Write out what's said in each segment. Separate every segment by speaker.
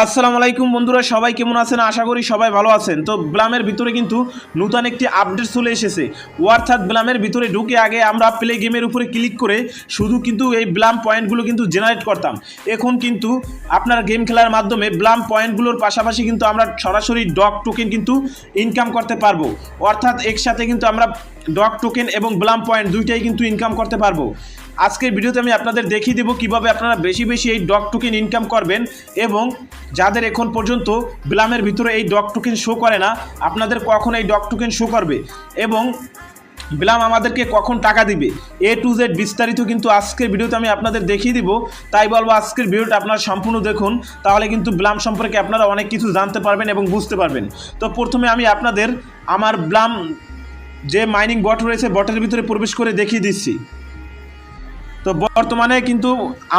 Speaker 1: আসসালামু আলাইকুম বন্ধুরা, সবাই কেমন আছেন? আশা করি সবাই ভালো আছেন। তো ব্লামের ভিতরে কিন্তু নতুন একটি আপডেট চলে এসেছে। অর্থাৎ ব্লামের ভিতরে ঢুকে আগে আমরা প্লে গেমের উপরে ক্লিক করে শুধু কিন্তু এই ব্লাম পয়েন্টগুলো কিন্তু জেনারেট করতাম। এখন কিন্তু আপনার গেম খেলার মাধ্যমে ব্লাম পয়েন্টগুলোর পাশাপাশি কিন্তু আমরা সরাসরি ডগ টোকেন কিন্তু ইনকাম করতে পারবো। অর্থাৎ একসাথে কিন্তু আমরা ডগ টোকেন এবং ব্লাম পয়েন্ট দুইটাই কিন্তু ইনকাম করতে পারবো। আজকের ভিডিওতে আমি আপনাদের দেখিয়ে দেবো কীভাবে আপনারা বেশি বেশি এই ডগ টোকেন ইনকাম করবেন এবং যাদের এখন পর্যন্ত ব্লামের ভিতরে এই ডগ টোকেন শো করে না, আপনাদের কখন এই ডগ টোকেন শো করবে এবং ব্লাম আমাদেরকে কখন টাকা দিবে, A to Z বিস্তারিত কিন্তু আজকের ভিডিওতে আমি আপনাদের দেখিয়ে দিব। তাই বলবো আজকের ভিডিওটা আপনারা সম্পূর্ণ দেখুন, তাহলে কিন্তু ব্লাম সম্পর্কে আপনারা অনেক কিছু জানতে পারবেন এবং বুঝতে পারবেন। তো প্রথমে আমি আপনাদের আমার ব্লাম যে মাইনিং বট রয়েছে বটের ভিতরে প্রবেশ করে দেখিয়ে দিচ্ছি। তো বর্তমানে কিন্তু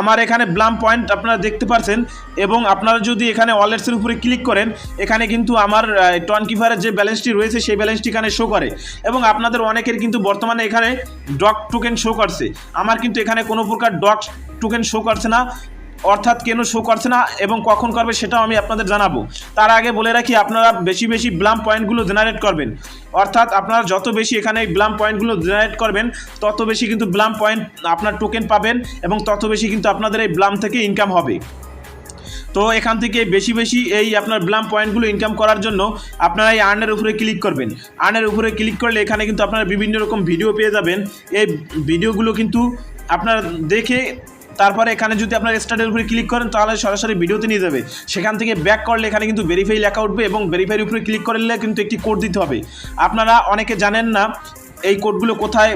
Speaker 1: আমার এখানে ব্লাম পয়েন্ট আপনারা দেখতে পাচ্ছেন এবং আপনারা যদি এখানে ওয়ালেটসের উপরে ক্লিক করেন, এখানে কিন্তু আমার টোকেনের যে ব্যালেন্সটি রয়েছে সেই ব্যালেন্সটি এখানে শো করে এবং আপনাদের অনেকের কিন্তু বর্তমানে এখানে ডগ টোকেন শো করছে। আমার কিন্তু এখানে কোনো প্রকার ডগ টোকেন শো করছে না, অর্থাৎ কেন শো করছে না এবং কখন করবে সেটাও আমি আপনাদের জানাবো। তার আগে বলে রাখি, আপনারা বেশি বেশি ব্লাম পয়েন্টগুলো জেনারেট করবেন। অর্থাৎ আপনারা যত বেশি এখানে ব্লাম পয়েন্টগুলো জেনারেট করবেন তত বেশি কিন্তু ব্লাম পয়েন্ট আপনার টোকেন পাবেন এবং তত বেশি কিন্তু আপনাদের এই ব্লাম থেকে ইনকাম হবে। তো এখান থেকে বেশি বেশি এই আপনার ব্লাম পয়েন্টগুলো ইনকাম করার জন্য আপনারা এই আর্নের উপরে ক্লিক করবেন। আর্নের উপরে ক্লিক করলে এখানে কিন্তু আপনারা বিভিন্ন রকম ভিডিও পেয়ে যাবেন। এই ভিডিওগুলো কিন্তু আপনারা দেখে তারপরে এখানে যদি আপনার স্টার্টের উপরে ক্লিক করেন তাহলে সরাসরি ভিডিওতে নিয়ে যাবে। সেখান থেকে ব্যাক করলে এখানে কিন্তু ভেরিফাই লেখা উঠবে এবং ভেরিফাইয়ের উপরে ক্লিক করলে কিন্তু একটি কোড দিতে হবে। আপনারা অনেকে জানেন না এই কোডগুলো কোথায়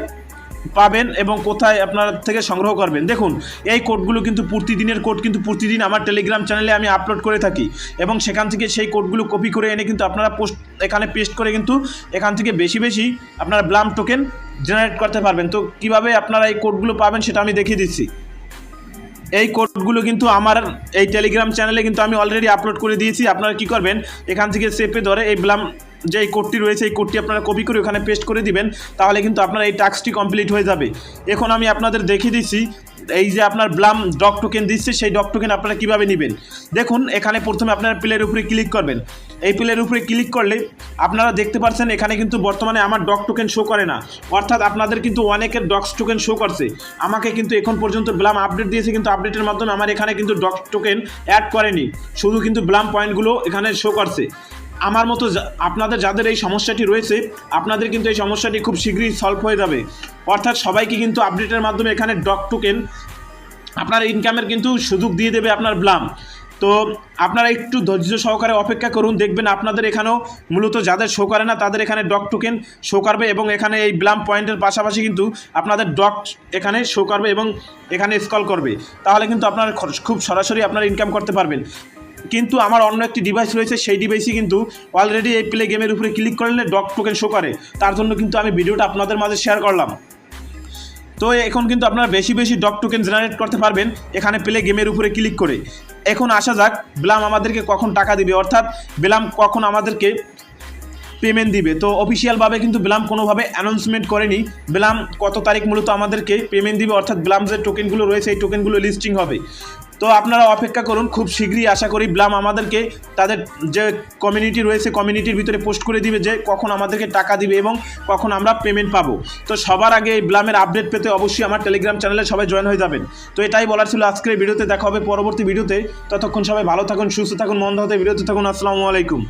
Speaker 1: পাবেন এবং কোথায় আপনার থেকে সংগ্রহ করবেন। দেখুন, এই কোডগুলো কিন্তু প্রতিদিনের কোড, কিন্তু প্রতিদিন আমার টেলিগ্রাম চ্যানেলে আমি আপলোড করে থাকি এবং সেখান থেকে সেই কোডগুলো কপি করে এনে কিন্তু আপনারা এখানে পেস্ট করে কিন্তু এখান থেকে বেশি বেশি আপনারা ব্লাম টোকেন জেনারেট করতে পারবেন। তো কিভাবে আপনারা এই কোডগুলো পাবেন সেটা আমি দেখিয়ে দিচ্ছি। এই কোডগুলো কিন্তু আমার এই টেলিগ্রাম চ্যানেলে কিন্তু আমি অলরেডি আপলোড করে দিয়েছি। আপনারা কি করবেন, এখান থেকে চেপে ধরে এই ব্লাম যে এই কোডটি রয়েছে এই কোডটি আপনারা কপি করে ওখানে পেস্ট করে দিবেন, তাহলে কিন্তু আপনার এই টাস্কটি কমপ্লিট হয়ে যাবে। এখন আমি আপনাদের দেখিয়ে দিচ্ছি এই যে আপনার ব্লাম ডগ টোকেন দিচ্ছে সেই ডগ টোকেন আপনারা কীভাবে নেবেন। দেখুন, এখানে প্রথমে আপনারা প্লের উপরে ক্লিক করবেন। এই প্লের উপরে ক্লিক করলে আপনারা দেখতে পাচ্ছেন এখানে কিন্তু বর্তমানে আমার ডগ টোকেন শো করে না। অর্থাৎ আপনাদের কিন্তু অনেকের ডগ টোকেন শো করছে, আমাকে কিন্তু এখন পর্যন্ত ব্লাম আপডেট দিয়েছে কিন্তু আপডেটের মাধ্যমে আমার এখানে কিন্তু ডগ টোকেন অ্যাড করেনি, শুধু কিন্তু ব্লাম পয়েন্টগুলো এখানে শো করছে। আমার মতো আপনাদের যাদের এই সমস্যাটি রয়েছে, আপনাদের কিন্তু এই সমস্যাটি খুব শীঘ্রই সলভ হয়ে যাবে। অর্থাৎ সবাইকে কিন্তু আপডেটের মাধ্যমে এখানে ডগ টোকেন আপনার ইনকামের কিন্তু সুযোগ দিয়ে দেবে আপনার ব্লাম। তো আপনারা একটু ধৈর্য সহকারে অপেক্ষা করুন, দেখবেন আপনাদের এখানেও মূলত যাদের শো করে না তাদের এখানে ডগ টোকেন শো করবে এবং এখানে এই ব্লাম পয়েন্টের পাশাপাশি কিন্তু আপনাদের ডগ এখানে শো করবে এবং এখানে স্ক্রল করবে, তাহলে কিন্তু আপনারা খুব সরাসরি আপনারা ইনকাম করতে পারবেন। কিন্তু আমার অন্য একটি ডিভাইস রয়েছে, সেই ডিভাইসে কিন্তু অলরেডি এই প্লে গেমের উপরে ক্লিক করলে ডগ টোকেন শো করে, তার জন্য কিন্তু আমি ভিডিওটা আপনাদের মাঝে শেয়ার করলাম। তো এখন কিন্তু আপনারা বেশি বেশি ডগ টোকেন জেনারেট করতে পারবেন এখানে প্লে গেমের উপরে ক্লিক করে। এখন আসা যাক ব্লাম আমাদেরকে কখন টাকা দিবে, অর্থাৎ ব্লাম কখন আমাদেরকে পেমেন্ট দিবে। তো অফিসিয়ালভাবে কিন্তু ব্লাম কোনোভাবে অ্যানাউন্সমেন্ট করেনি ব্লাম কত তারিখ মূলত আমাদেরকে পেমেন্ট দিবে, অর্থাৎ ব্লাম যে টোকেনগুলো রয়েছে এই টোকেনগুলো লিস্টিং হবে। তো আপনারা অপেক্ষা করুন, খুব শীঘ্রই আশা করি ব্লাম আমাদেরকে তাদের যে কমিউনিটি রয়েছে কমিউনিটির ভিতরে পোস্ট করে দিবে যে কখন আমাদেরকে টাকা দিবে এবং কখন আমরা পেমেন্ট পাবো। তো সবার আগে এই ব্লামের আপডেট পেতে অবশ্যই আমার টেলিগ্রাম চ্যানেলে সবাই জয়েন হয়ে যাবেন। তো এটাই বলার ছিল আজকের ভিডিওতে। দেখা হবে পরবর্তী ভিডিওতে, ততক্ষণ সবাই ভালো থাকুন, সুস্থ থাকুন, মন ভালো ভিডিওতে থাকুন। আসসালামু আলাইকুম।